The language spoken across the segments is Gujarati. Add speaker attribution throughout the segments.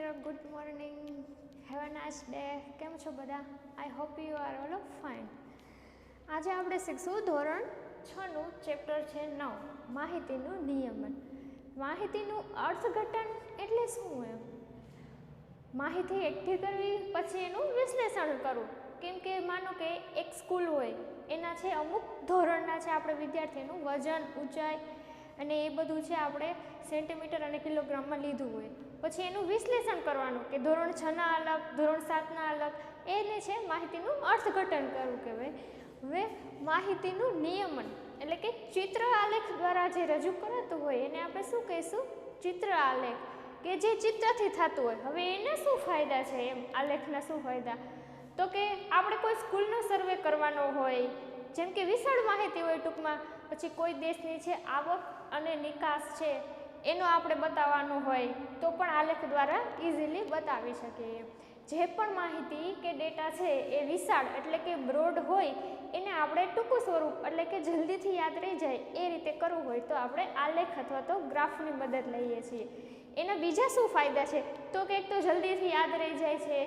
Speaker 1: Good morning. Have a nice day. કેમ છો બધા? I hope you are all fine. આજે આપણે શીખશું ધોરણ 6 નું ચેપ્ટર છે 9 માહિતીનું નિયમન. માહિતીનું અર્થઘટન એટલે શું એમ? માહિતી એકઠી કરવી પછી એનું વિશ્લેષણ કરવું. કેમ કે માનો કે એક સ્કૂલ હોય એના છે અમુક ધોરણના છે આપણે વિદ્યાર્થીનું વજન ઊંચાઈ અને એ બધું છે આપણે સેન્ટીમીટર અને કિલોગ્રામમાં લીધું હોય. પછી એનું વિશ્લેષણ કરવાનું કે ધોરણ 6ના અલગ ધોરણ 7ના અલગ એને છે માહિતીનું અર્થઘટન કરવું કહેવાય. હવે માહિતીનું નિયમન એટલે કે ચિત્ર આલેખ દ્વારા જે રજૂ કરાતું હોય એને આપણે શું કહીશું? ચિત્ર આલેખ, કે જે ચિત્રથી થતું હોય. હવે એના શું ફાયદા છે એમ આલેખના શું ફાયદા? તો કે આપણે કોઈ સ્કૂલનો સર્વે કરવાનો હોય, જેમ કે વિશાળ માહિતી હોય ટૂંકમાં, પછી કોઈ દેશની છે આવક અને નિકાસ છે એનો આપણે બતાવવાનું હોય તો પણ આલેખ દ્વારા ઇઝીલી બતાવી શકીએ. જે પણ માહિતી કે ડેટા છે એ વિશાળ એટલે કે બ્રોડ હોય એને આપણે ટૂંકું સ્વરૂપ એટલે કે જલ્દીથી યાદ રહી જાય એ રીતે કરવું હોય તો આપણે આલેખ અથવા તો ગ્રાફની મદદ લઈએ છીએ. એના બીજા શું ફાયદા છે? તો કે એક તો જલ્દીથી યાદ રહી જાય છે,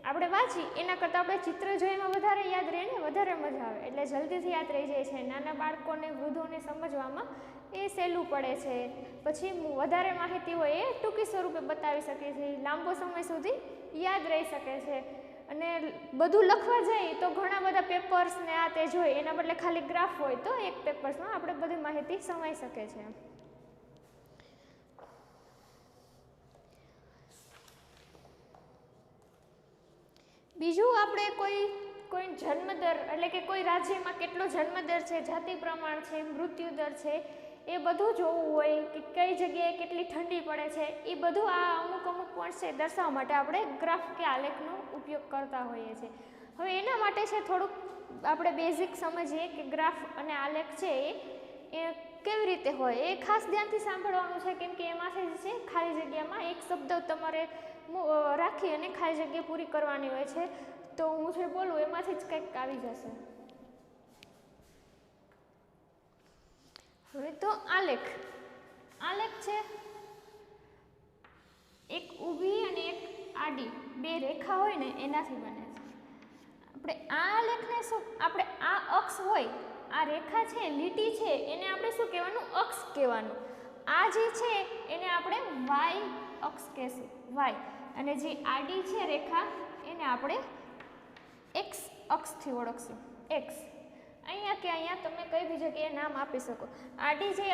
Speaker 1: આપણે વાંચી એના કરતાં આપણે ચિત્ર જોઈમાં વધારે યાદ રહે ને વધારે મજા આવે એટલે જલ્દીથી યાદ રહી જાય છે. નાના બાળકોને વૃદ્ધોને સમજવામાં એ સહેલું પડે છે. પછી વધારે માહિતી હોય એ ટૂંકી સ્વરૂપે બતાવી શકે છે, લાંબો સમય સુધી યાદ રહી શકે છે. અને બધું લખવા જાય તો ઘણા બધા પેપર્સ ને આ તે જોઈએ એના બદલે ખાલી ગ્રાફ હોય તો એક પેપર્સમાં આપણે બધી માહિતી સમાઈ શકે છે. બીજું આપણે કોઈ જન્મદર એટલે કે કોઈ રાજ્યમાં કેટલો જન્મદર છે, જાતિ પ્રમાણ છે, મૃત્યુ દર છે એ બધું જોવું હોય કે કઈ જગ્યાએ કેટલી ઠંડી પડે છે એ બધું આ અમુક પોઈન્ટ છે દર્શાવવા માટે આપણે ગ્રાફ કે આલેખનો ઉપયોગ કરતા હોઈએ છીએ. હવે એના માટે છે થોડુંક આપણે બેઝિક સમજીએ કે ગ્રાફ અને આલેખ છે એ કેવી રીતે હોય. એ ખાસ ધ્યાનથી સાંભળવાનું છે કેમ કે એમાંથી છે ખાલી જગ્યામાં એક શબ્દ તમારે રાખી અને ખાલી જગ્યા પૂરી કરવાની હોય છે. તો હું જે બોલું એમાંથી જ કંઈક આવી જશે. હવે તો આલેખ છે એક ઊભી અને એક આડી બે રેખા હોય ને એનાથી બને છે. આપણે આ આલેખને શું આપણે આ અક્ષ હોય આ રેખા છે લીટી છે એને આપણે શું કહેવાનું? અક્ષ કહેવાનું. આ જે છે એને આપણે વાય અક્ષ કહેશું, વાય. અને જે આડી છે રેખા એને આપણે એક્સ અક્ષથી ઓળખશું, એક્સ. અહીંયા કે અહીંયા તમે કઈ બી જગ્યાએ નામ આપી શકો. આડી જે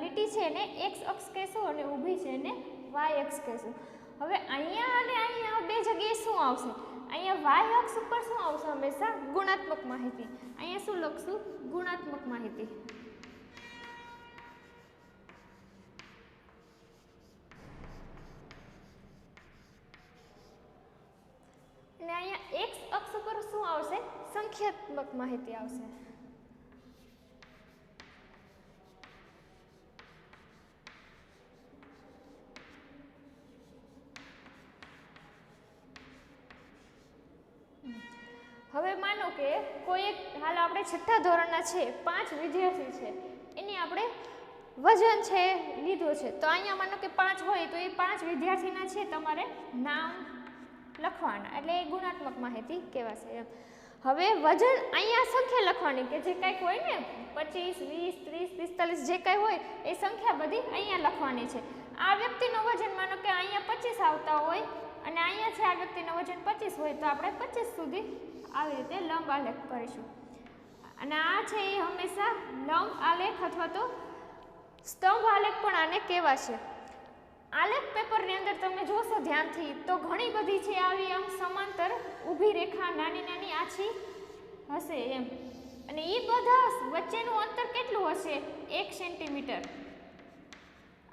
Speaker 1: લીટી છે એને એક્સ અક્ષ કહેશું અને ઊભી છે એને વાય અક્ષ કહેશું. હવે અહીંયા અને અહીંયા બે જગ્યાએ શું આવશે? અહીંયા વાય અક્ષ ઉપર શું આવશે? હંમેશા ગુણાત્મક માહિતી. અહીંયા શું લખશું? ગુણાત્મક માહિતી. અને અહીંયા એક્સ અક્ષ ઉપર શું આવશે? સંખ્યાત્મક માહિતી આવશે. હવે માનો કે કોઈ એક હાલ આપણે 6થા ધોરણના છે 5 વિદ્યાર્થી છે એની આપણે વજન છે લીધો છે. તો અહીંયા માનો કે 5 હોય તો એ 5 વિદ્યાર્થીના છે તમારે નામ લખવાના એટલે એ ગુણાત્મક માહિતી કહેવાશે એમ. હવે વજન અહીંયા સંખ્યા લખવાની કે જે કંઈક હોય ને 25, 20, 30, 45 જે કંઈ હોય એ સંખ્યા બધી અહીંયા લખવાની છે. આ વ્યક્તિનું વજન માનો કે અહીંયા 25 આવતા હોય અને અહીંયા છે આ વ્યક્તિનું વજન 25 હોય તો આપણે 25 સુધી આવી રીતે લંબ આલેખ કરીશું. અને આ છે એ હંમેશા લંબ આલેખ અથવા તો સ્તંભ આલેખ પણ આને કહેવાશે. આલેખ પેપરની અંદર તમે જોશો ધ્યાનથી તો ઘણી બધી છે આવી આમ સમાંતર ઊભી રેખા નાની નાની આછી હશે એમ. અને એ બધા વચ્ચેનું અંતર કેટલું હશે? 1 સેન્ટીમીટર.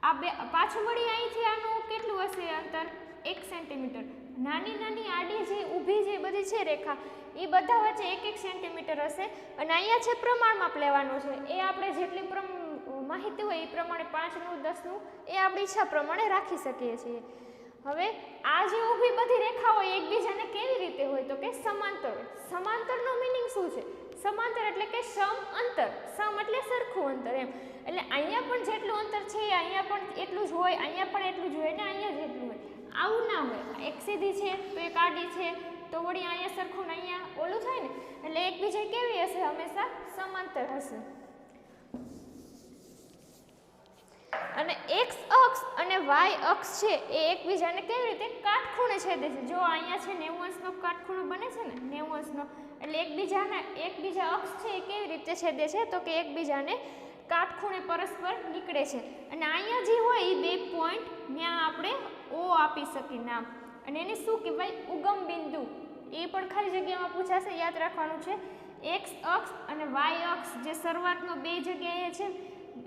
Speaker 1: આ બે પાછું વળી અહીંથી આનું કેટલું હશે અંતર? 1 સેન્ટીમીટર. નાની નાની આડી જે ઊભી જે બધી છે રેખા એ બધા વચ્ચે 1-1 સેન્ટીમીટર હશે. અને અહીંયા છે પ્રમાણ માપ લેવાનું છે. એ આપણે જેટલી માહિતી હોય એ પ્રમાણે 5નું 10નું એ આપણી ઈચ્છા પ્રમાણે રાખી શકીએ છીએ. હવે આ જે ઊભી બધી રેખા હોય એકબીજાને કેવી રીતે હોય? તો કે સમાંતર હોય. સમાંતરનો મિનિંગ શું છે? સમાંતર એટલે કે સમ અંતર. સમ એટલે સરખું અંતર એમ. એટલે અહીંયા પણ જેટલું અંતર છે અહીંયા પણ એટલું જ હોય, અહીંયા પણ એટલું જ હોય ને અહીંયા જ એટલું હોય. આવું ના હોય, એક સીધી છે તો એક આડી છે તો વળી અહીંયા સરખું ને અહીંયા ઓલું થાય ને, એટલે એકબીજા કેવી હશે, હંમેશા સમાંતર હશે. અને એક્સ અક્ષ અને વાય અક્ષ છે એ એકબીજાને કેવી રીતે કાટખૂણે છેદે છે. જો અહીંયા છે 90 અંશનો કાટખૂણો બને છે ને 90 અંશનો, એટલે એકબીજા અક્ષ છે એ કેવી રીતે છેદે છે તો કે એકબીજાને કાટખૂણે પરસ્પર નીકળે છે. અને અહીંયા જે હોય એ બે પોઈન્ટ ત્યાં આપણે ઓ આપી શકીએ નામ, અને એને શું કહેવાય, ઉગમ બિંદુ. એ પણ ખાલી જગ્યામાં પૂછાશે, યાદ રાખવાનું છે. એક્સ અક્ષ અને વાય અક્ષ જે શરૂઆતનો બે જગ્યાએ છે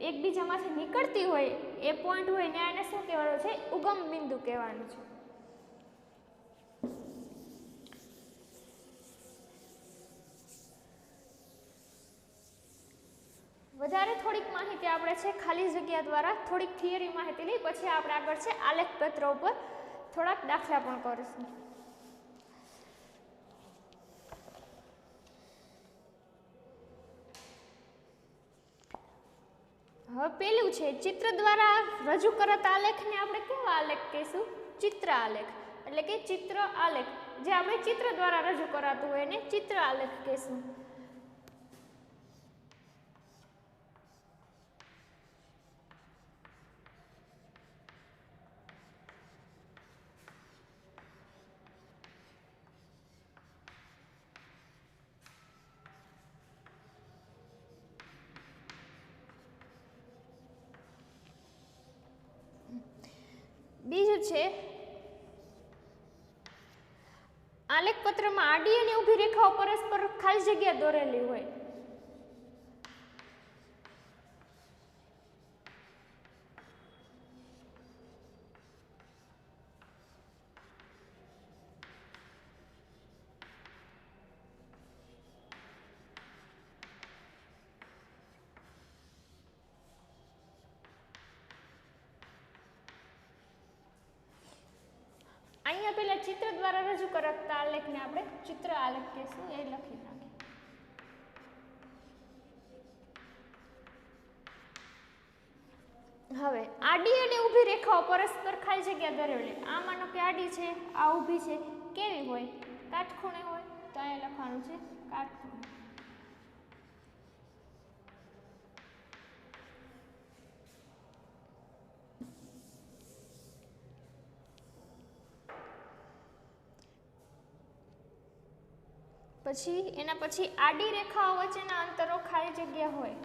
Speaker 1: એકબીજામાંથી નીકળતી હોય એ પોઈન્ટ હોય ને એને શું કહેવાનું છે, ઉગમ બિંદુ કહેવાનું છે. વધારે થોડીક માહિતી આપણે છે ખાલી જગ્યા દ્વારા થોડીક થિયરી માહિતી લઈ, પછી આપણે આગળ છે આલેખ પત્ર ઉપર થોડાક દાખલા પણ કરીશું. હવે પેલું છે ચિત્ર દ્વારા રજૂ કરાતા આલેખને આપણે કેવા આલેખ કહીશું, ચિત્ર આલેખ, એટલે કે ચિત્ર આલેખ. જે આપણે ચિત્ર દ્વારા રજૂ કરાતું હોય એને ચિત્ર આલેખ કહીશું. બીજું છે આલેખ પત્રમાં આડી અને ઊભી રેખાઓ પરસ્પર ખાલી જગ્યા દોરેલી હોય. અહીંયા પેલા ચિત્ર દ્વારા રજૂ કરાતા આલેખને આપણે ચિત્ર આલેખ કહીશું, એ લખી નાખીએ. હવે આડી અને ઊભી રેખાઓ પરસ્પર ખાલી જગ્યા દોરેલી. આ માનો કે આડી છે, આ ઊભી છે, કેવી હોય, કાટખૂણે હોય, તો અહીંયા લખવાનું છે કાટખૂણે. પછી એના પછી આડી રેખાઓ વચ્ચેના અંતરો ખાલી જગ્યા હોય.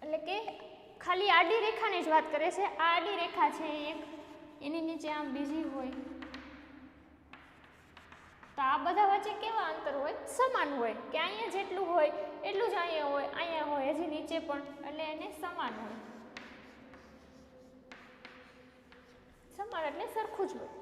Speaker 1: એટલે કે ખાલી આડી રેખાની જ વાત કરે છે. આ આડી રેખા છે એક, એની નીચે આમ બીજી હોય, તો આ બધા વચ્ચે કેવા અંતર હોય, સમાન હોય, કે અહીંયા જેટલું હોય એટલું જ અહીંયા હોય, હજી નીચે પણ, એટલે એને સમાન હોય. સમાન એટલે સરખું જ હોય.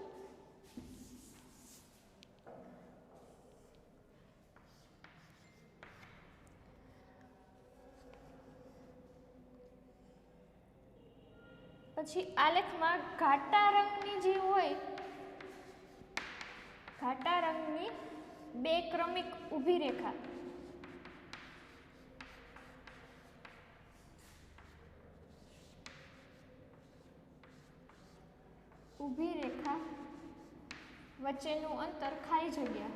Speaker 1: પછી આલેખમાં ઘાટા રંગની જે હોય, ઘાટા રંગની બે ક્રમિક ઊભી રેખા, ઊભી રેખા વચ્ચેનું અંતર ખાલી જગ્યા.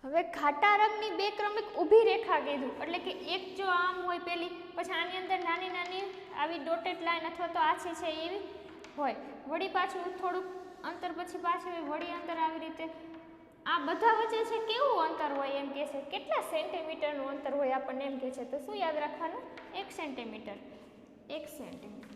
Speaker 1: હવે ઘાટા રંગની બે ક્રમિક ઊભી રેખા કીધું, એટલે કે એક જો આમ હોય પેલી, પછી આની અંદર નાની નાની આવી ડોટેડ લાઈન અથવા તો આછી છે એવી હોય, વળી પાછું થોડુંક અંતર, પછી પાછું વળી અંતર, આવી રીતે આ બધા વચ્ચે છે કેવું અંતર હોય એમ કહે છે, કેટલા સેન્ટીમીટરનું અંતર હોય આપણને એમ કહે છે. તો શું યાદ રાખવાનું, 1 સેન્ટીમીટર. 1 સેન્ટીમીટર.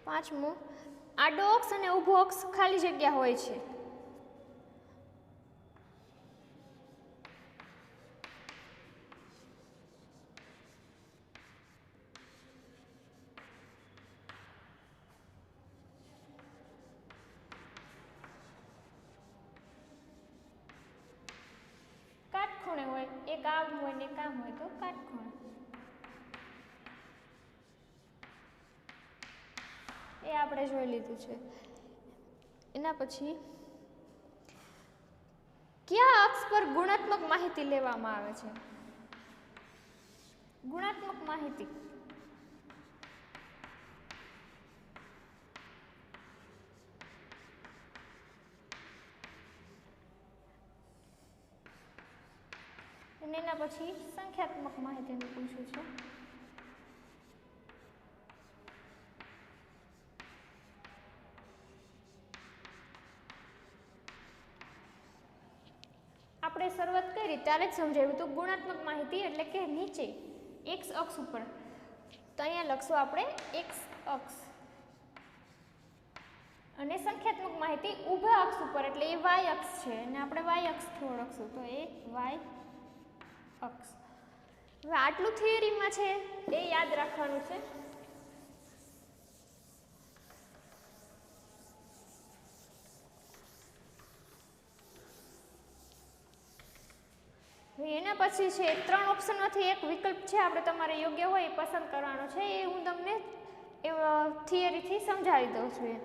Speaker 1: પાંચમું, આડો અક્ષ અને ઊભો અક્ષ ખાલી જગ્યા હોય છે. કામ હોય ને કામ હોય તો કાટખૂણ. એ આપણે જોઈ લીધું છે. એના પછી કયા અક્ષ પર ગુણાત્મક માહિતી લેવામાં આવે છે? ગુણાત્મક માહિતી અને એના પછી સંખ્યાત્મક માહિતીનું પૂછ્યું છે. આપણે શરૂઆત કરી ત્યારે જ સમજાવ્યું હતું ગુણાત્મક માહિતી એટલે કે નીચે એક્સ અક્ષ ઉપર, તો અહીંયા લખશું આપણે એક્સ અક્ષ, અને સંખ્યાત્મક માહિતી ઊભા અક્ષ ઉપર એટલે એ વાય અક્ષ છે અને આપણે વાય અક્ષથી ઓળખશું તો એ વાય અક્ષ. હવે આટલું થિયરીમાં છે એ યાદ રાખવાનું છે. એના પછી છે 3 ઓપ્શનમાંથી એક વિકલ્પ છે, આપણે તમારે યોગ્ય હોય એ પસંદ કરવાનો છે. એ હું તમને થિયરીથી સમજાવી દઉં છું.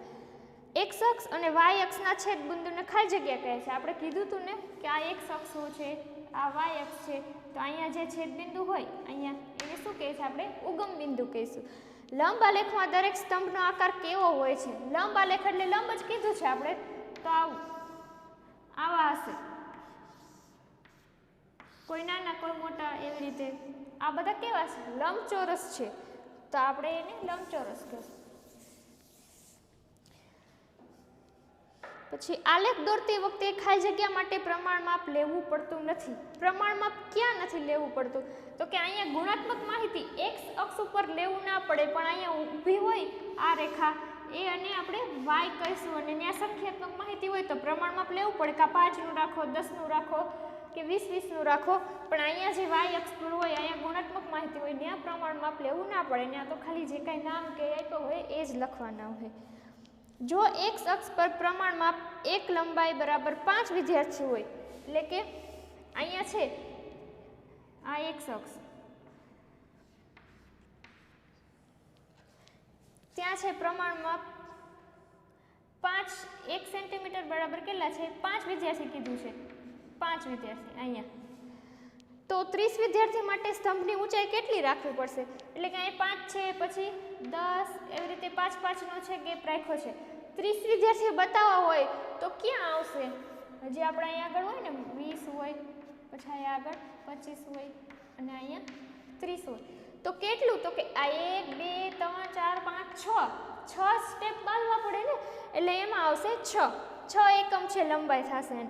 Speaker 1: એક્સ અક્ષ અને વાય અક્ષના છેદ બિંદુને ખાલી જગ્યા કહે છે. આપણે કીધું હતું ને કે આ એક્સ અક્ષ છે, આ વાય અક્ષ છે, તો અહીંયા જે છેદ બિંદુ હોય અહીંયા એને શું કહે છે? આપણે ઉગમ બિંદુ કહીશું. લંબ આલેખમાં દરેક સ્તંભનો આકાર કેવો હોય છે? લંબ આલેખ એટલે લંબ જ કીધું છે આપણે, તો આવા હશે, કોઈ નાના કોઈ મોટા એવી રીતે. આ બધા કેવા છે? લંબચોરસ છે, તો આપણે એને લંબચોરસ કહીશું. પછી આલેખ દોરતી વખતે ખાલી જગ્યા માટે પ્રમાણ માપ લેવું પડતું નથી. પ્રમાણ માપ ક્યાં નથી લેવું પડતું? તો કે અહીંયા ગુણાત્મક માહિતી એક્સ અક્ષ ઉપર લેવું ના પડે, પણ અહીંયા ઊભી હોય આ રેખા એ અને આપણે વાય કહીશું, અને ત્યાં સંખ્યાત્મક માહિતી હોય તો પ્રમાણ માપ લેવું પડે, કાં 5નું રાખો, 10નું રાખો કે 20-20નું રાખો. પણ અહીંયા જે વાય અક્ષ પર હોય અહીંયા ગુણાત્મક માહિતી હોય ત્યાં પ્રમાણ માપ લેવું ના પડે, ત્યાં તો ખાલી જે કાંઈ નામ કે આપ્યો હોય એ જ લખવાના હોય. જો એક્સ અક્ષ પર પ્રમાણ માપ એક લંબાઈ બરાબર 5 વિદ્યાર્થી હોય, એટલે કે અહીંયા છે આ એક્સ અક્ષ, ત્યાં છે પ્રમાણ માપ 1 સેન્ટીમીટર બરાબર કેટલા છે? 5 વિદ્યાર્થી કીધું છે, 5 વિદ્યાર્થી અહીંયા. તો 30 વિદ્યાર્થી માટે સ્તંભની ઊંચાઈ કેટલી રાખવી પડશે? એટલે કે અહીં 5 છે, પછી 10 એવી રીતે 5-5નો છે ગેપ રાખ્યો છે. 30 વિદ્યાર્થી બતાવવા હોય તો ક્યાં આવશે? હજી આપણે અહીંયા આગળ હોય ને 20 હોય, પછી અહીંયા આગળ 25 હોય અને અહીંયા 30 હોય, તો કેટલું? તો કે આ 1 2 3 4 5 6 સ્ટેપ બાંધવા પડે ને, એટલે એમાં આવશે 6 એકમ છે લંબાઈ થશે.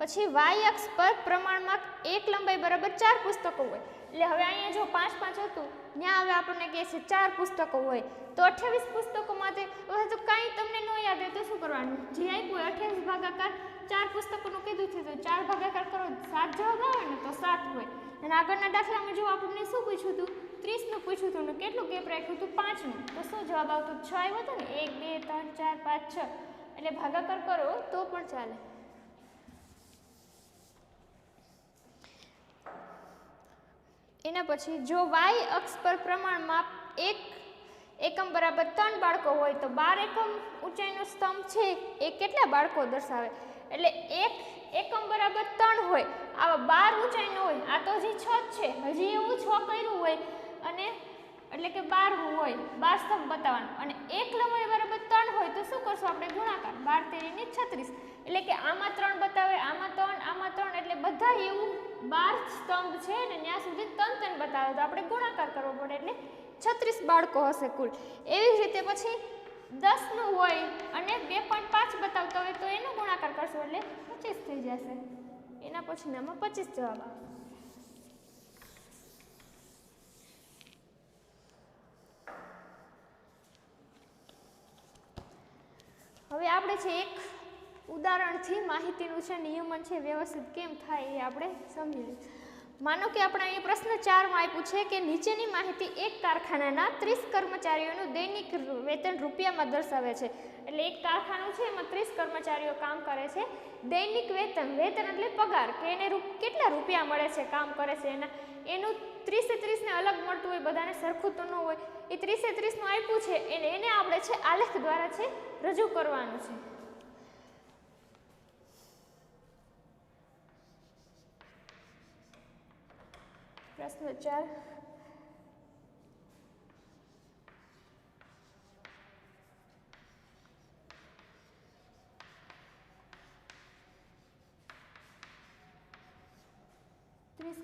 Speaker 1: પછી વાય અક્ષ પર પ્રમાણમાં એક લંબાઈ બરાબર 4 પુસ્તકો હોય, એટલે હવે અહીંયા જો 5-5 હતું ત્યાં હવે આપણને કહે છે 4 પુસ્તકો હોય, તો 28 પુસ્તકોમાંથી હવે તો કાંઈ તમને ન યાદ હોય તો શું કરવાનું? જે આપ્યું હોય 28 ભાગાકાર 4 પુસ્તકોનું કીધું છે તો 4 ભાગાકાર કરો, 7 જવાબ આવે ને તો 7 હોય. અને આગળના દાખલામાં જો આપણને શું પૂછ્યું હતું? 30નું પૂછ્યું હતું ને કેટલું ગેપ રાખ્યું હતું? 5નું, તો શું જવાબ આવતો? 6 આવ્યો હતો ને, 1 2 3 4 5 6, એટલે ભાગાકાર કરો તો પણ ચાલે. એના પછી જો વાય અક્ષ પર પ્રમાણ માપ 1 એકમ બરાબર 3 બાળકો હોય તો 12 એકમ ઊંચાઈનો સ્તંભ છે એ કેટલા બાળકો દર્શાવે? એટલે 1 એકમ બરાબર 3 હોય, આવા 12 ઊંચાઈનો હોય, આ તો હજી 6 જ છે, હજી એવું 6 કર્યું હોય અને એટલે કે 12 હોય, 12 સ્તંભ બતાવવાનું, અને 1 લંબાઈ બરાબર 3 હોય તો શું કરશું આપણે? ગુણાકાર, 12 તેરી 36, એટલે કે આમાં 3 બતાવે, આમાં 3, આમાં 3, એટલે બધા એવું 12 સ્તંભ છે ને ત્યાં સુધી 3 બતાવે તો આપણે ગુણાકાર કરવો પડે, એટલે 36 બાળકો હશે કુલ. એવી જ રીતે પછી 10નું હોય અને 2.5 બતાવતો હોય તો એનો ગુણાકાર કરશો એટલે 25 થઈ જશે. એના પછી આમાં 25 જવાબ આવે. હવે આપણે છે એક ઉદાહરણથી માહિતીનું છે નિયમન છે વ્યવસ્થિત કેમ થાય એ આપણે સમજી લઈએ. માનો કે આપણે અહીંયા પ્રશ્ન 4માં આપ્યું છે કે નીચેની માહિતી એક કારખાનાના 30 કર્મચારીઓનું દૈનિક વેતન રૂપિયામાં દર્શાવે છે. એટલે એક કારખાનું છે એમાં 30 કર્મચારીઓ કામ કરે છે. દૈનિક વેતન, વેતન એટલે પગાર કે એને કેટલા રૂપિયા મળે છે કામ કરે છે એનું 30 ને અલગ મળતું હોય, બધાને સરખું તો ન હોય. એ 30 નું આપ્યું છે એને આપણે છે આલેખ દ્વારા છે રજૂ કરવાનું છે. પ્રશ્ન 4.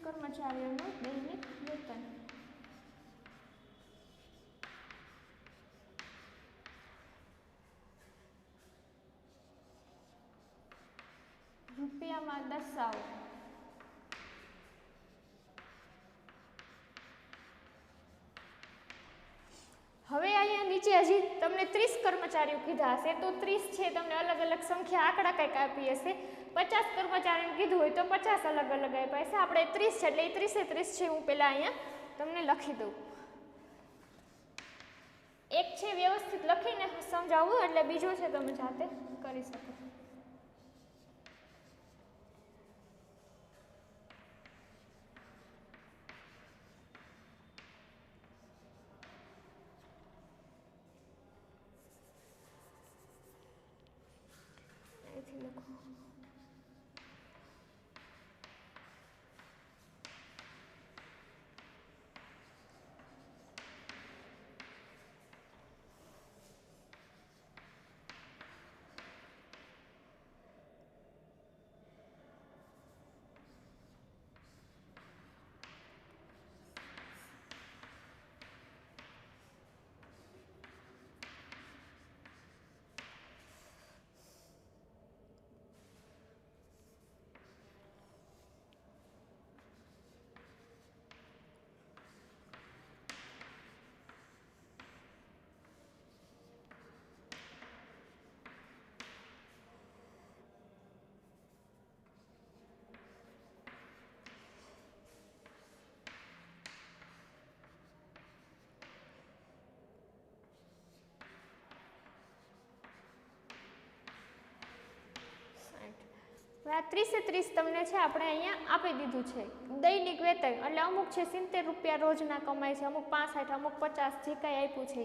Speaker 1: કર્મચારીઓનું દૈનિક વેતન. રૂપિયામાં દર્શાવો. હવે અહીંયા નીચે હજી તમને 30 કર્મચારીઓ કીધા હશે તો 30 છે તમને અલગ અલગ સંખ્યા આંકડા કંઈક આપી હશે. 50 કર્મચારીને કીધું હોય તો 50 અલગ અલગ આપ્યા હશે. આપણે 30 છે એટલે એ 30 છે હું પહેલાં અહીંયા તમને લખી દઉં. એક છે વ્યવસ્થિત લખીને સમજાવવું એટલે બીજો છે તમે જાતે કરી શકો. આ 30 તમને છે આપણે અહીંયા આપી દીધું છે. દૈનિક વેતન એટલે અમુક છે 70 રૂપિયા રોજના કમાય છે, અમુક 65, અમુક 50 જે કાંઈ આપ્યું છે.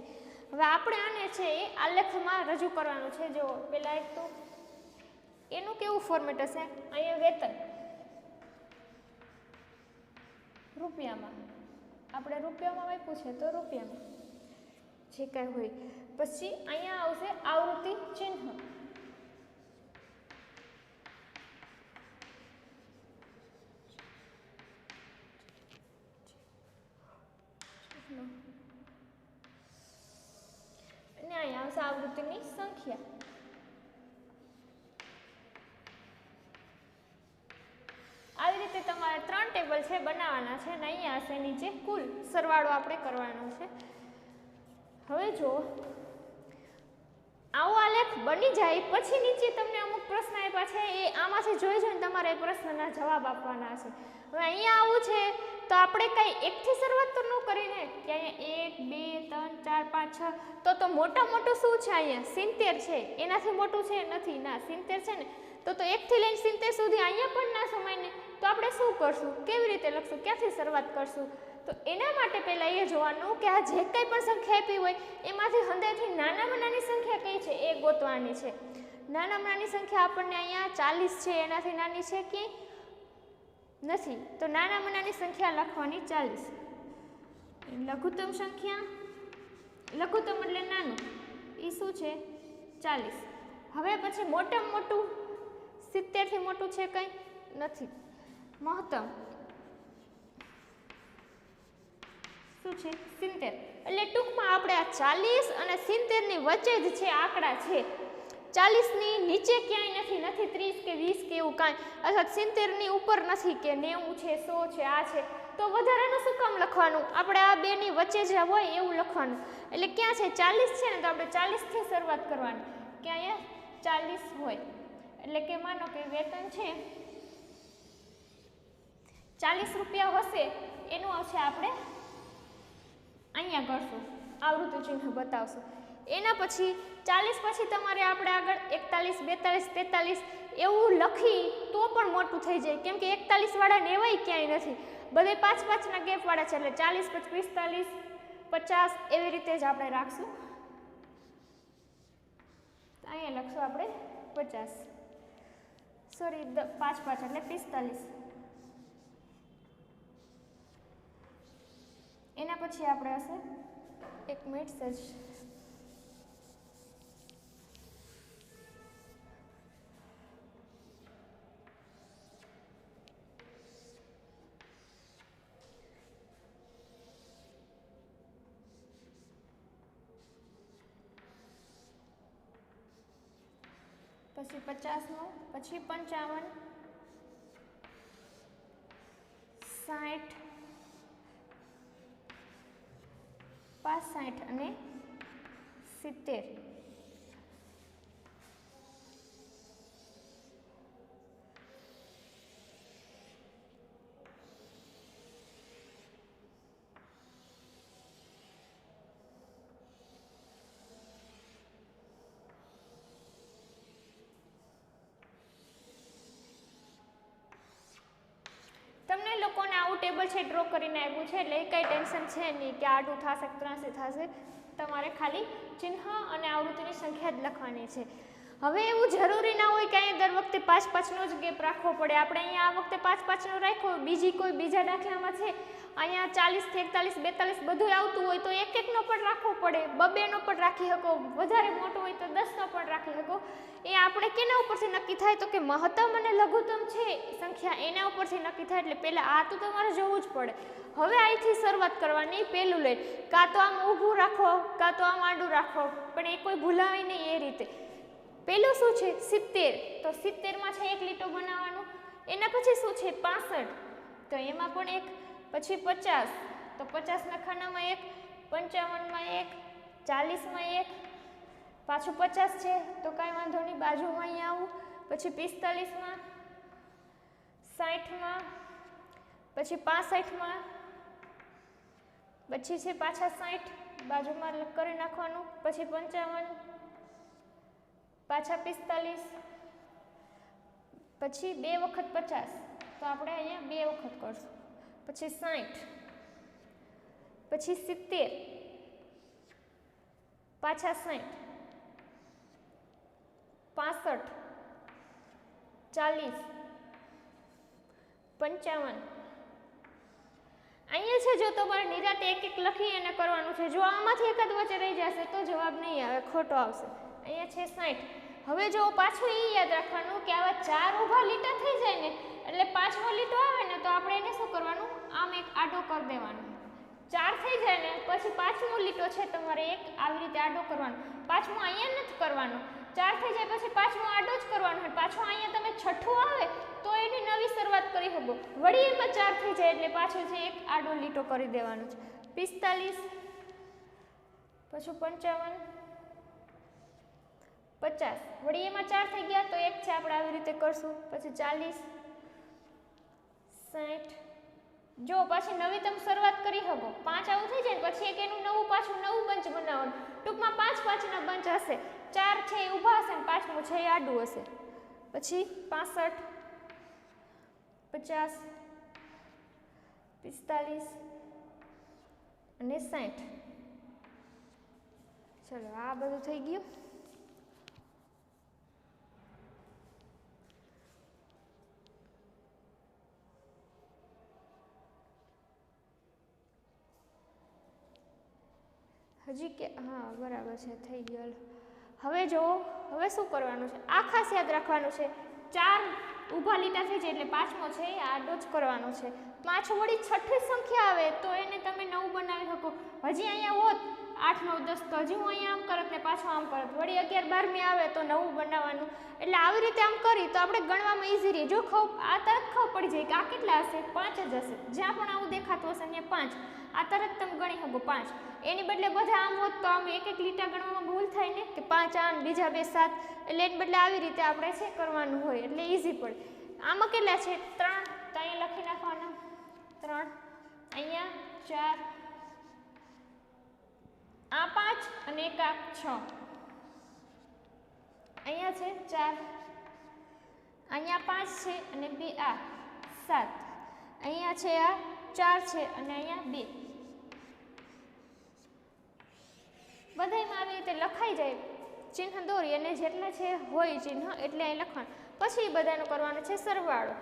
Speaker 1: હવે આપણે આને છે એ આલેખમાં રજૂ કરવાનું છે. જો પહેલાં એક તો એનું કેવું ફોર્મેટ હશે, અહીંયા વેતન રૂપિયામાં, આપણે રૂપિયામાં આપ્યું છે તો રૂપિયામાં જે કાંઈ હોય. પછી અહીંયા આવશે આવૃત્તિ ચિહ્ન. અને અહીંયા આવશે આવૃત્તિની સંખ્યા. આવી રીતે તમારે 3 ટેબલ છે બનાવવાના છે અને અહીંયા હશે નીચે કુલ સરવાળો આપણે કરવાનો છે. હવે જો આવો આલેખ બની જાય પછી નીચે તમને અમુક પ્રશ્ન આપ્યા છે એ આમાંથી જોઈ જોઈને તમારે એ પ્રશ્નના જવાબ આપવાના છે. હવે અહીંયા આવું છે તો આપણે કઈ એકથી શરૂઆત તો ન કરીને કે અહીંયા 1 2 3 4 5 6 તો મોટા મોટું શું છે અહીંયા 70 છે, એનાથી મોટું છે નથી ના 70 છે ને તો 1 થી લઈને 70 સુધી અહીંયા પણ ના સમાય ને તો આપણે શું કરશું, કેવી રીતે લખશું, ક્યાંથી શરૂઆત કરશું? તો એના માટે પહેલાં એ જોવાનું કે આ જે કંઈ પણ સંખ્યા આપી હોય એમાંથી હંધેથી નાનામાં નાની સંખ્યા કઈ છે એ ગોતવાની છે. નાનામાં નાની સંખ્યા આપણને અહીંયા 40 છે, એનાથી નાની છે કે નથી તો નાનામાં નાની સંખ્યા લખવાની 40. લઘુત્તમ સંખ્યા, લઘુત્તમ એટલે નાનું, એ શું છે 40. હવે પછી મોટામાં મોટું 70 થી મોટું છે કંઈ નથી. મહત્તમ શું છે 70. એટલે ટૂંકમાં આપણે આ 40 અને 70 ની વચ્ચે જ છે આંકડા છે. 40 ની નીચે ક્યાંય નથી, નથી 30 કે 20 કે એવું કાંઈ, અથવા 70 ની ઉપર નથી કે 90 છે 100 છે આ છે તો વધારાનું શું કામ લખવાનું, આપણે આ બેની વચ્ચે જે હોય એવું લખવાનું. એટલે ક્યાં છે 40 છે ને તો આપણે 40 થી શરૂઆત કરવાની કે અહીંયા 40 હોય. એટલે કે માનો કે વેતન છે 40 રૂપિયા હશે એનું આવશે આપણે અહીંયા કરશું આવૃત્તિ ચિહ્ન બતાવશું. એના પછી 40 પછી તમારે આપણે આગળ 41, 42, 43 એવું લખી તો પણ મોટું થઈ જાય, કેમ કે 41 વાળા નેવાય ક્યાંય નથી, બધે 5-5ના ગેપ વાળા છે, એટલે 40 પછી 45, 50 એવી રીતે જ આપણે રાખશું. અહીંયા લખશું આપણે 50, સોરી 5-5 એટલે 45. એના પછી આપણે હશે 1 મિનિટ સજ પછી 50નું, પછી 55, 60, 65 અને 70. તમને લોકોને આવું ટેબલ છે ડ્રો કરીને આવ્યું છે, એટલે એ કંઈ ટેન્શન છે નહીં કે આડું થશે કે ત્રાંસી થશે, તમારે ખાલી ચિહ્ન અને આવૃત્તિની સંખ્યા જ લખવાની છે. હવે એવું જરૂરી ના હોય કે અહીંયા દર વખતે 5-5નો જ ગેપ રાખવો પડે. આપણે અહીંયા આ વખતે 5-5નો રાખ્યો, બીજા દાખલામાં છે અહીંયા 40 થી 41, 42 બધું આવતું હોય તો 1-1નો પણ રાખવો પડે, 2-2નો પણ રાખી શકો, વધારે મોટો હોય તો 10નો પણ રાખી શકો. એ આપણે કેના ઉપરથી નક્કી થાય તો કે મહત્તમ અને લઘુત્તમ છે સંખ્યા, એના ઉપરથી નક્કી થાય. એટલે પહેલાં આ તો તમારે જોવું જ પડે. હવે અહીંથી શરૂઆત કરવાની, પહેલું લઈ કાં તો આમ ઊભું રાખો કાં તો આમ આડું રાખો, પણ એ કોઈ ભૂલાવી નહીં એ રીતે. પહેલું શું છે 70, તો 70માં છે 1 લીટો બનાવવાનું. એના પછી શું છે 65, તો એમાં પણ 1, પછી 50, તો 50ના ખાનામાં 1, 55માં 1, 40માં 1, પાછું 50 છે તો કાંઈ વાંધો નહીં, બાજુમાં અહીંયા આવું, પછી 45માં, 60માં, પછી 65માં, પછી છે પાછા 60 બાજુમાં કરી નાખવાનું, પછી 55, પાછા 45, પછી 2 વખત 50, તો આપણે અહીંયા 2 વખત કરશું, પછી 60, પછી 70, પાછા 60, 65, 40, 55. અહીંયા છે જો તમારે નિરાતે એક એક લખી અને કરવાનું છે. જો આમાંથી એકાદ વચ્ચે રહી જશે તો જવાબ નહીં આવે, ખોટો આવશે. અહીંયા છે 60. હવે જો પાછું એ યાદ રાખવાનું કે આવા 4 ઊભા લીટા થઈ જાય ને એટલે 5મો લીટો આવે ને તો આપણે એને શું કરવાનું, આમ એક આડો કરી દેવાનો. 4 થઈ જાય ને પછી 5મો લીટો છે તમારે એક આવી રીતે આડો કરવાનો. 5મો અહીંયા નથી કરવાનો. 4 થઈ જાય પછી 5મો આડો જ કરવાનો. પાછો અહીંયા તમે 6ઠું આવે તો એની નવી શરૂઆત કરી શકો. વળી એમાં 4 થઈ જાય એટલે પાછો છે એક આડો લીટો કરી દેવાનો છે. 45, પછી 55, 50, વળી એમાં 4 થઈ ગયા તો એક છે આપણે આવી રીતે કરશું. પછી 40, 60. જો પાછી નવી તમે શરૂઆત કરી શકો. 5 આવું થઈ જાય પછી એક એનું પાછું નવું બંચ બનાવવાનું. ટૂંકમાં 5-5ના બંચ હશે. 4 છે એ ઊભા હશે ને 5મું છે એ આડું હશે. પછી 65, 50, 45 અને 60. ચલો આ બધું થઈ ગયું. હજી કે હા બરાબર છે, થઈ ગયું. હવે જો હવે શું કરવાનું છે, આ ખાસ યાદ રાખવાનું છે. 4 ઊભા લીટા થઈ જાય એટલે 5મો છે એ આડો જ કરવાનો છે. પાછું વળી 6ઠ્ઠી સંખ્યા આવે તો એને તમે 9 બનાવી શકો. હજી અહીંયા હોત 8, 9, 10 તો હજી હું અહીંયા આમ કરત ને પાછું આમ કરત. વળી 11, 12મી આવે તો 9 બનાવવાનું. એટલે આવી રીતે આમ કરી તો આપણે ગણવામાં ઈઝી રહે. જો આ તરત ખબર પડી જાય કે આ કેટલા હશે, 5 જ હશે. જ્યાં પણ આવું દેખાતું હશે ત્યાં 5, આ તરત તમે ગણી શકો 5. એની બદલે બધા આમ હોત તો આમ એક એક લીટા ગણવામાં ભૂલ થાય ને કે 5 આ બીજા 2 7, એટલે એની બદલે આવી રીતે આપણે છે કરવાનું હોય એટલે ઈઝી પડે. આમાં કેટલા છે 3, તો અહીંયા લખી નાખવાના 3, અહીંયા 4, આ 5 અને એક આ 6, અહીંયા છે 4, અહીંયા 5 છે અને 2 આ 7, અહીંયા છે આ 4 છે અને અહીંયા 2. બધાયમાં આવી રીતે લખાઈ જાય, ચિહ્ન દોરી અને જેટલા છે હોય ચિહ્ન એટલે અહીં લખવાનું. પછી બધાનું કરવાનું છે સરવાળો.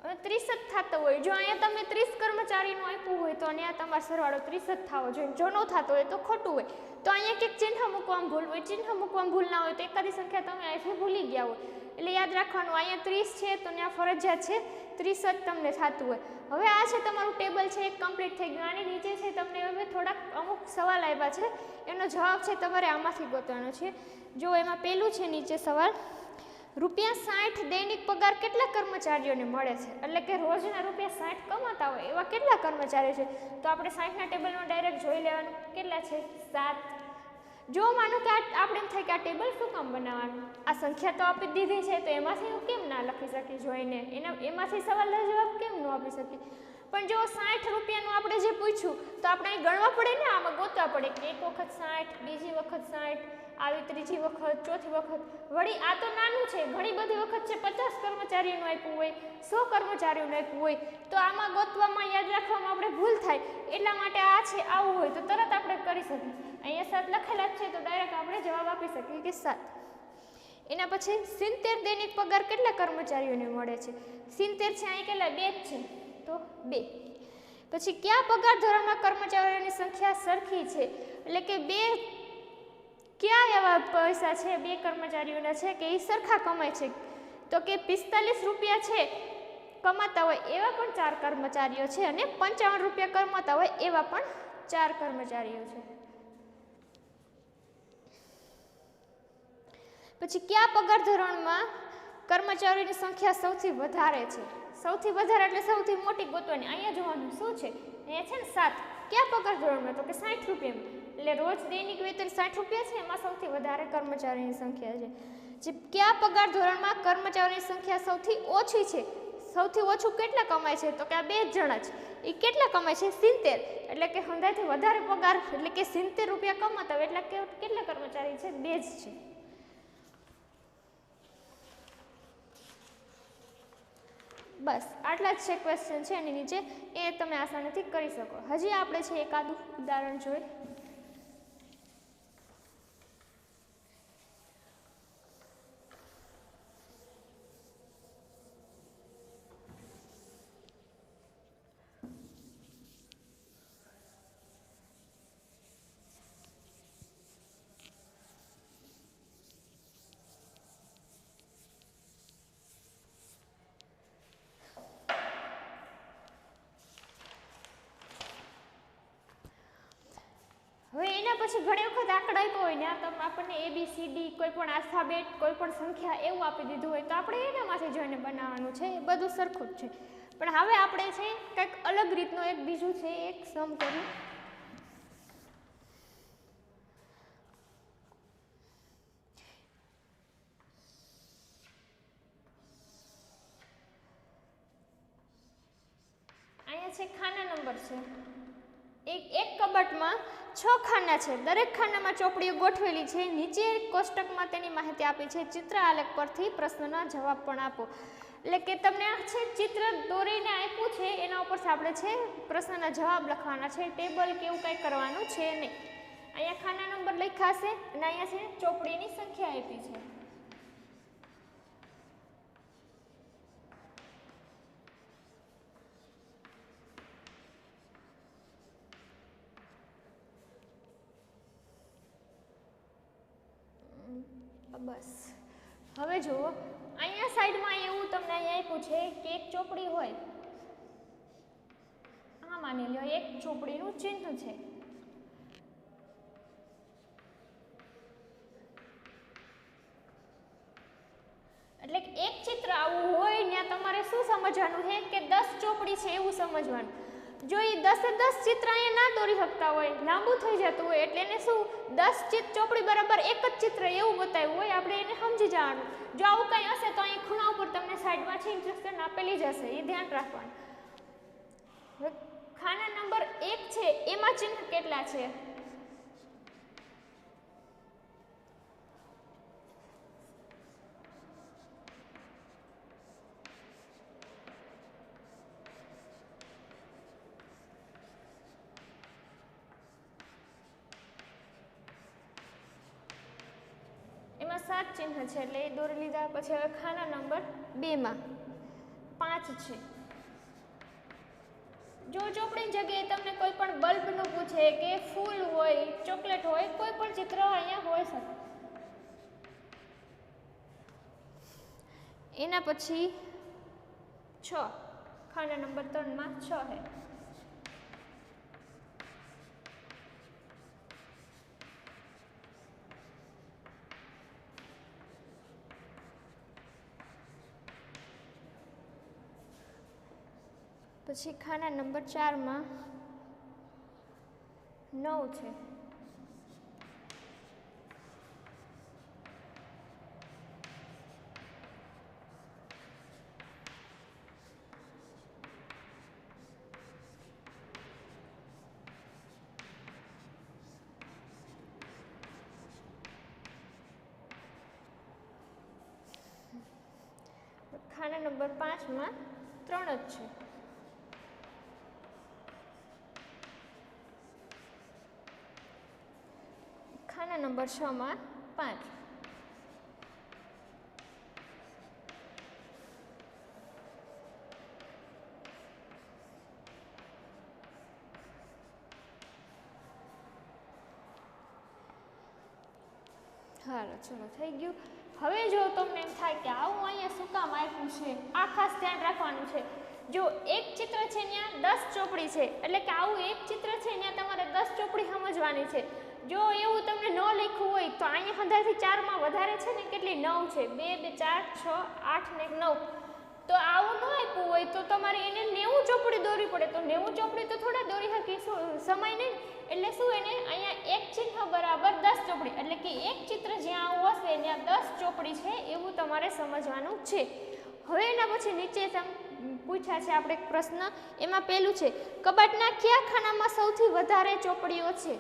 Speaker 1: હવે 30 જ થતો હોય. જો અહીંયા તમે 30 કર્મચારીનું આપ્યું હોય તો અહીંયા તમારો સરવાળો 30 જ થવો જોઈએ. જો ન થતો હોય તો ખોટું હોય. તો અહીંયા કંઈક ચિહ્ન મૂકવામાં ભૂલ હોય, ચિહ્ન મૂકવામાં ભૂલ ના હોય તો એકાદી સંખ્યા તમે અહીંથી ભૂલી ગયા હોય. એટલે યાદ રાખવાનું, અહીંયા 30 છે તો ત્યાં ફરજિયાત છે 30 જ તમને થતું હોય. હવે આ છે તમારું ટેબલ છે, એક કમ્પ્લીટ થઈ ગયું. આની નીચે છે તમને હવે થોડાક અમુક સવાલ આપ્યા છે, એનો જવાબ છે તમારે આમાંથી ગોતવાનો છે. જો એમાં પહેલું છે નીચે સવાલ, ₹60 દૈનિક પગાર કેટલા કર્મચારીઓને મળે છે? એટલે કે રોજના ₹60 કમાતા હોય એવા કેટલા કર્મચારીઓ છે? તો આપણે 60ના ટેબલમાં ડાયરેક્ટ જોઈ લેવાનું, કેટલા છે? 7. જો માનો કે આપણે એમ થાય કે આ ટેબલ શું કામ બનાવવાનું, આ સંખ્યા તો આપી દીધી છે તો એમાંથી હું કેમ ના લખી શકી જોઈને, એમાંથી સવાલનો જવાબ કેમ ન આપી શકી? પણ જો 60 રૂપિયાનું આપણે જે પૂછ્યું તો આપણે અહીં ગણવા પડે ને, આમાં ગોતવા પડે કે એક વખત 60, બીજી વખત 60, આવી ત્રીજી વખત, ચોથી વખત. વળી આ તો નાનું છે, ઘણી બધી વખત છે 50 કર્મચારીઓનું આપ્યું હોય, 100 કર્મચારીઓનું આપ્યું હોય, તો આમાં ગોતવામાં યાદ રાખવામાં આપણે ભૂલ થાય. એટલા માટે આ છે આવું હોય તો તરત આપણે કરી શકીએ. અહીંયા 7 લખેલા જ છે તો ડાયરેક્ટ આપણે જવાબ આપી શકીએ કે 7. એના પછી 70 દૈનિક પગાર કેટલા કર્મચારીઓને મળે છે? 70 છે, અહીં કેટલા? 2 જ છે તો 2. પછી કયા પગાર ધોરણમાં કર્મચારીઓની સંખ્યા સરખી છે? એટલે કે 2 કયા એવા પૈસા છે 2 કર્મચારીઓના છે કે એ સરખા કમાય છે? તો કે 45 રૂપિયા છે કમાતા હોય એવા પણ 4 કર્મચારીઓ છે અને 55 રૂપિયા કમાતા હોય એવા પણ 4 કર્મચારીઓ છે. પછી કયા પગાર ધોરણમાં કર્મચારીઓની સંખ્યા સૌથી વધારે છે? સૌથી વધારે એટલે સૌથી મોટી ગોતવાની. અહીંયા જોવાનું શું છે, અહીંયા છે ને 7. કયા પગાર ધોરણમાં? તો કે 60 રૂપિયામાં. એટલે રોજ દૈનિક વેતન 60 રૂપિયા છે, એમાં સૌથી વધારે કર્મચારીની સંખ્યા છે. જે કયા પગાર ધોરણમાં કર્મચારીની સંખ્યા સૌથી ઓછી છે? સૌથી ઓછું કેટલા કમાય છે? તો કે આ 2 જણા છે. એ કેટલા કમાય છે? 70. એટલે કે હંધાઈથી વધારે પગાર એટલે કે 70 રૂપિયા કમાતા હોય એટલે કેટલા કર્મચારી છે? 2 જ છે. બસ આટલા જ છે ક્વેશ્ચન છે એની નીચે, એ તમે આસાનીથી કરી શકો. હજી આપણે છે એકાદું ઉદાહરણ જોઈએ. હવે એના પછી ઘણી વખત આંકડા આપ્યો હોય ને, આપણને ABCD કોઈ પણ આલ્ફાબેટ કોઈ પણ સંખ્યા એવું આપી દીધું હોય તો આપણે એનામાંથી જોઈને બનાવવાનું છે. એ બધું સરખું જ છે, પણ હવે આપણે છે કંઈક અલગ રીતનો એક બીજું છે એક સમ કર્યું. અહીંયા છે ખાના નંબર છે. એક કબાટમાં 6 ખાના છે. દરેક ખાનામાં ચોપડીઓ ગોઠવેલી છે. નીચે કોષ્ટકમાં તેની માહિતી આપી છે. ચિત્ર આલેખ પરથી પ્રશ્નના જવાબ પણ આપો. એટલે કે તમને આ છે ચિત્ર દોરીને આપ્યું છે, એના ઉપરથી આપણે છે પ્રશ્નના જવાબ લખવાના છે. ટેબલ કે એવું કંઈ કરવાનું છે નહીં. અહીંયા ખાના નંબર લખ્યા છે અને અહીંયા છે ચોપડીની સંખ્યા આપી છે. બસ હવે જુઓ, અહીંયા સાઈડમાં એવું તમને અહીંયા આપ્યું છે કે એક ચોપડી હોય, આ માની લો એક ચોપડીનું ચિહ્ન છે. એટલે એક ચિત્ર આવું હોય ત્યાં તમારે શું સમજવાનું છે કે 10 ચોપડી છે એવું સમજવાનું. જો એ 10 એ 10 ચિત્ર અહીંયા ના દોરી શકતા હોય, લાંબુ થઈ જતું હોય, એટલે એને શું 10 ચોપડી બરાબર એક જ ચિત્ર એવું બતાવ્યું હોય, આપણે એને સમજી જવાનું. જો આવું કંઈ હશે તો અહીં ખૂણા ઉપર તમને સાઈડમાં છે ઇન્સ્ટ્રક્શન આપેલી જ હશે, એ ધ્યાન રાખવાનું. હવે ખાના નંબર 1 છે એમાં ચિહ્ન કેટલા છે? એમાં 7 ચિહ્ન છે એટલે એ દોરી લીધા. પછી હવે ખાના નંબર 2 માં 5 છે. જો ચોપડીની જગ્યાએ તમને કોઈ પણ બલ્બનું પૂછે કે ફૂલ હોય, ચોકલેટ હોય, કોઈ પણ ચિત્ર અહીંયા હોઈ શકે. એના પછી 6, ખાના નંબર 3 માં 6 है. પછી ખાના નંબર 4 માં 9 છે. ખાના નંબર 5 માં 3 જ છે. ખાના નંબર 6 માં 5. હાલો ચલો થઈ ગયું. હવે જો તમને એમ થાય કે આવું અહીંયા શું કામ આપ્યું છે, આ ખાસ ધ્યાન રાખવાનું છે. જો એક ચિત્ર છે ત્યાં 10 ચોપડી છે, એટલે કે આવું એક ચિત્ર છે ત્યાં તમારે 10 ચોપડી સમજવાની છે. જો એવું તમને ન લખ્યું હોય તો અહીંયા હંધાથી 4 માં વધારે છે ને કેટલી 9 છે, 2 2 4 6 8 ને 9. તો આવું ન આપ્યું હોય તો તમારે એને 90 ચોપડી દોરવી પડે. તો 90 ચોપડી તો થોડા દોરી શકીશું, સમય નહીં. એટલે શું એને અહીંયા એક ચિહ્ન બરાબર 10 ચોપડી, એટલે કે એક ચિત્ર જ્યાં આવું હશે ત્યાં 10 ચોપડી છે એવું તમારે સમજવાનું છે. હવે એના પછી નીચે પૂછ્યા છે આપણે પ્રશ્ન, એમાં પહેલું છે કબાટના કયા ખાનામાં સૌથી વધારે ચોપડીઓ છે?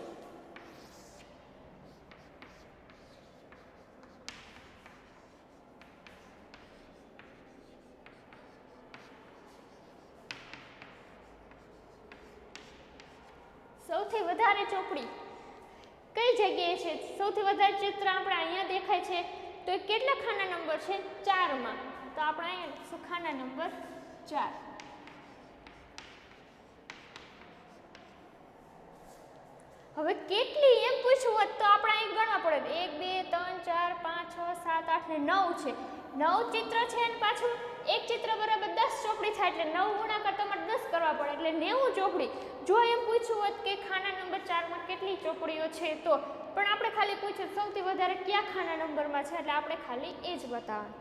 Speaker 1: સૌથી વધારે ચોપડી કઈ જગ્યાએ છે? સૌથી વધારે ચિત્ર આપણે અહીંયા દેખાય છે તો એ કેટલા ખાના નંબર છે? 4 માં. તો આપણે અહીંયા ખાના નંબર 4. હવે કેટલી એમ પૂછવું હોત તો આપણે અહીં ગણવા પડે. 1 2 3 4 5 6 7 8 ને 9 છે. 9 ચિત્ર છે અને પાછું એક ચિત્ર બરાબર 10 ચોપડી થાય એટલે 9 ગુણાકાર તમારે 10 કરવા પડે એટલે 90 ચોપડી. જો એમ પૂછવું હોત કે ખાના નંબર 4 માં કેટલી ચોપડીઓ છે તો, પણ આપણે ખાલી પૂછ્યું સૌથી વધારે કયા ખાના નંબરમાં છે એટલે આપણે ખાલી એ જ બતાવવાનું.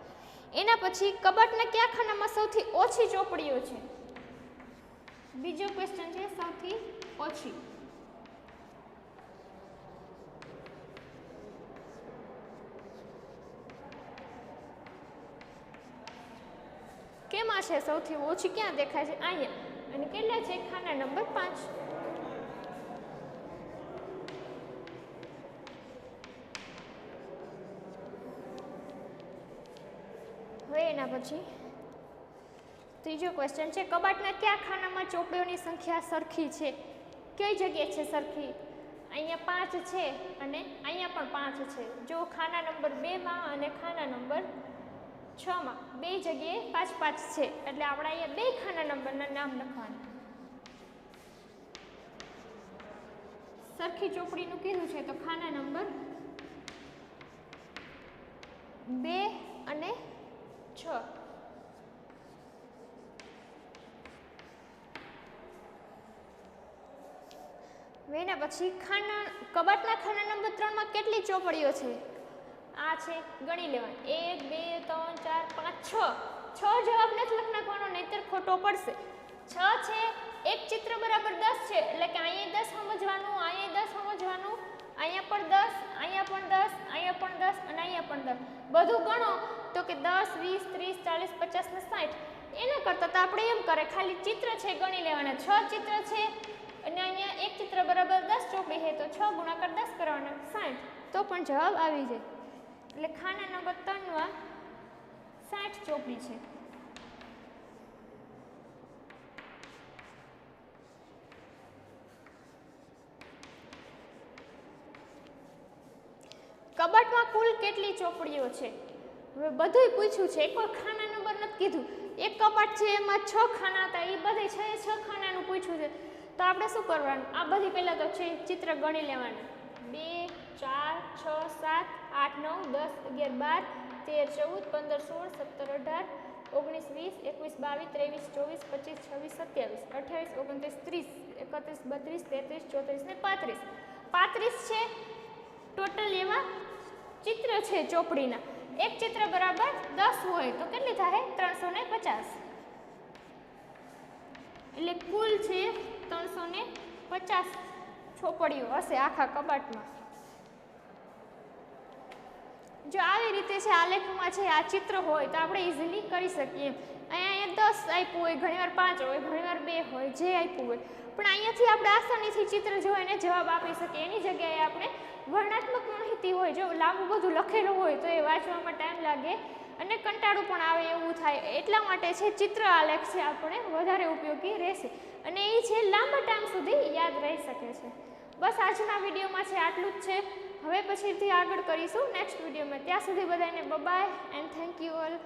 Speaker 1: એના પછી કબાટના કયા ખાનામાં સૌથી ઓછી ચોપડીઓ છે? બીજો ક્વેશ્ચન છે સૌથી ઓછી. કેમાં છે સૌથી ઓછી? ક્યાં દેખાય છે? અહીંયા. અને કેટલા છે? ખાના નંબર 5. હવે એના પછી ત્રીજો ક્વેશ્ચન છે કબાટના કયા ખાનામાં ચોપડીઓની સંખ્યા સરખી છે? કઈ જગ્યાએ છે સરખી? અહીંયા 5 છે અને અહીંયા પણ 5 છે. જો ખાના નંબર 2 માં અને ખાના નંબર 6 માં બે જગ્યાએ 5 5 છે એટલે આપણે અહીંયા બે ખાના નંબરના નામ લખવાના. સરખી ચોપડીનું કીધું છે તો ખાના નંબર 2 અને 6. એના પછી કબાટના ખાના નંબર 3 માં કેટલી ચોપડીઓ છે? આ છે, ગણી લેવાનું. 1 2 3 4 5 6. 6 જવાબ નથી લખી નાખવાનો નહીતર ખોટો પડશે. 6 છે, એક ચિત્ર બરાબર 10 છે એટલે કે અહીંયા 10 બધું ગણો તો કે 10 20 30 40 50 ને 60 એના કરતાં તો આપણે એમ કરે ખાલી ચિત્ર છે ગણી લેવાના 6 ચિત્ર છે અને અહીંયા એક ચિત્ર બરાબર 10 ચોપડી છે તો 6 ગુણાકાર 10 કરવાના 60 તો પણ જવાબ આવી જાય એટલે ખાના નંબર 3 માં 60 ચોપડી છે કબાટમાં કુલ કેટલી ચોપડીઓ છે હવે બધુંય પૂછ્યું છે એક ખાના નંબર નથી કીધું એક કબાટ છે એમાં 6 ખાના હતા એ બધે 6 ખાનાનું પૂછ્યું છે તો આપણે શું કરવાનું આ બધી પહેલા તો છે ચિત્ર ગણી લેવાના 2 4 6 7 8 9 10 11 12 13 14 15 16 17 18 19 20 21 22 23 24 28 29 30 31 32 33 34 ને 35 છે ટોટલ એવા ચિત્ર છે ચોપડીના એક ચિત્ર બરાબર 10 હોય તો કેટલી થાય 350 એટલે કુલ છે 350 ચોપડીઓ હશે આખા કબાટમાં જો આવી રીતે છે આલેખમાં છે આ ચિત્ર હોય તો આપણે ઇઝીલી કરી શકીએ અહીંયા 10 આપ્યું હોય ઘણીવાર 5 હોય ઘણીવાર 2 હોય જે આપ્યું હોય પણ અહીંયાથી આપણે આસાનીથી ચિત્ર જોઈને જવાબ આપી શકીએ એની જગ્યાએ આપણે વર્ણનાત્મક માહિતી હોય જો લાંબુ બધું લખેલું હોય તો એ વાંચવામાં ટાઈમ લાગે અને કંટાળું પણ આવે એવું થાય એટલા માટે છે ચિત્ર આલેખ છે આપણે વધારે ઉપયોગી રહેશે અને એ છે લાંબા ટાઈમ સુધી યાદ રહી શકે છે બસ આજના વિડીયોમાં છે આટલું જ છે હવે પછીથી આગળ કરીશું નેક્સ્ટ વિડીયોમાં ત્યાં સુધી બધાને bye and thank you all